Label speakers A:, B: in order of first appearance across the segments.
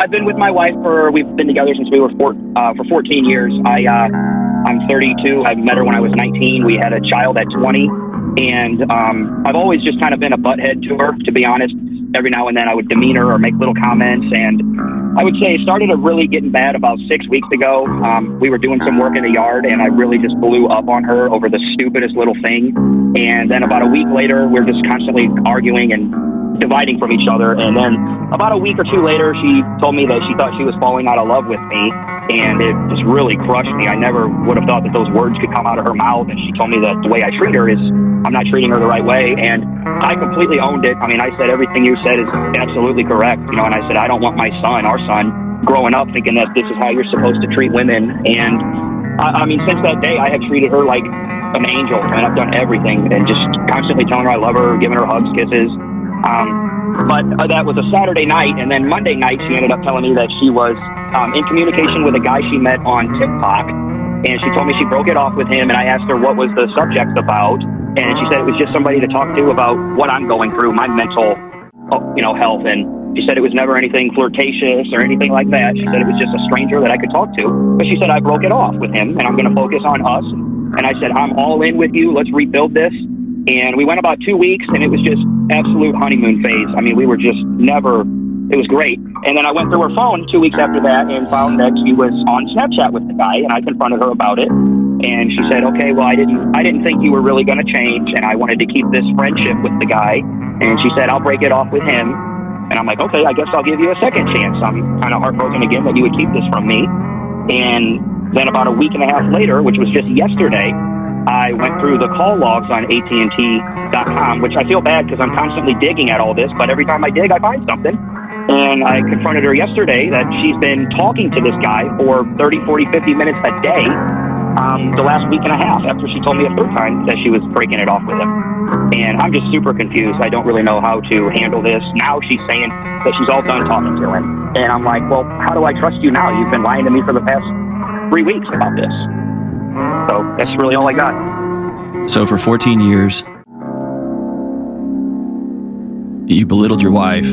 A: I've been with my wife we've been together since we were for 14 years. I'm 32. I met her when I was 19. We had a child at 20. And I've always just kind of been a butthead to her, to be honest. Every now and then I would demean her or make little comments. And I would say it started really getting bad about 6 weeks ago. We were doing some work in the yard, and I really just blew up on her over the stupidest little thing. And then about a week later, we're just constantly arguing and dividing from each other. And then about a week or two later, she told me that she thought she was falling out of love with me, and it just really crushed me. I never would have thought that those words could come out of her mouth, and she told me that the way I treat her is I'm not treating her the right way, and I completely owned it. I mean, I said everything you said is absolutely correct, and I said I don't want my son, our son, growing up thinking that this is how you're supposed to treat women. And I mean, since that day, I have treated her like an angel, and I've done everything, and just constantly telling her I love her, giving her hugs, kisses. But that was a Saturday night, and then Monday night she ended up telling me that she was in communication with a guy she met on TikTok, and she told me she broke it off with him, and I asked her what was the subject about, and she said it was just somebody to talk to about what I'm going through, my mental, health, and she said it was never anything flirtatious or anything like that. She said it was just a stranger that I could talk to, but she said I broke it off with him, and I'm going to focus on us, and I said I'm all in with you, let's rebuild this. And we went about 2 weeks, and it was just absolute honeymoon phase. I mean, we were just it was great. And then I went through her phone 2 weeks after that and found that she was on Snapchat with the guy, and I confronted her about it. And she said, okay, well, I didn't think you were really going to change, and I wanted to keep this friendship with the guy. And she said, I'll break it off with him. And I'm like, okay, I guess I'll give you a second chance. I'm kind of heartbroken again that you would keep this from me. And then about a week and a half later, which was just yesterday, I went through the call logs on AT&T.com, which I feel bad because I'm constantly digging at all this, but every time I dig, I find something. And I confronted her yesterday that she's been talking to this guy for 30, 40, 50 minutes a day the last week and a half after she told me a third time that she was breaking it off with him. And I'm just super confused. I don't really know how to handle this. Now she's saying that she's all done talking to him. And I'm like, well, how do I trust you now? You've been lying to me for the past 3 weeks about this. So that's really all I got.
B: So for 14 years, you belittled your wife.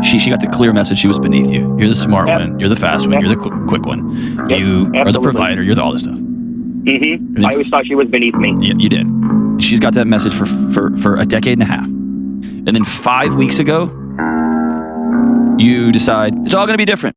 B: She got the clear message she was beneath you. You're the smart one. You're the fast one. You're the quick one.
A: Yep.
B: You are the provider. You're all this stuff.
A: Mm-hmm. I always thought she was beneath me.
B: Yeah, you did. She's got that message for a decade and a half. And then 5 weeks ago, you decide it's all going to be different.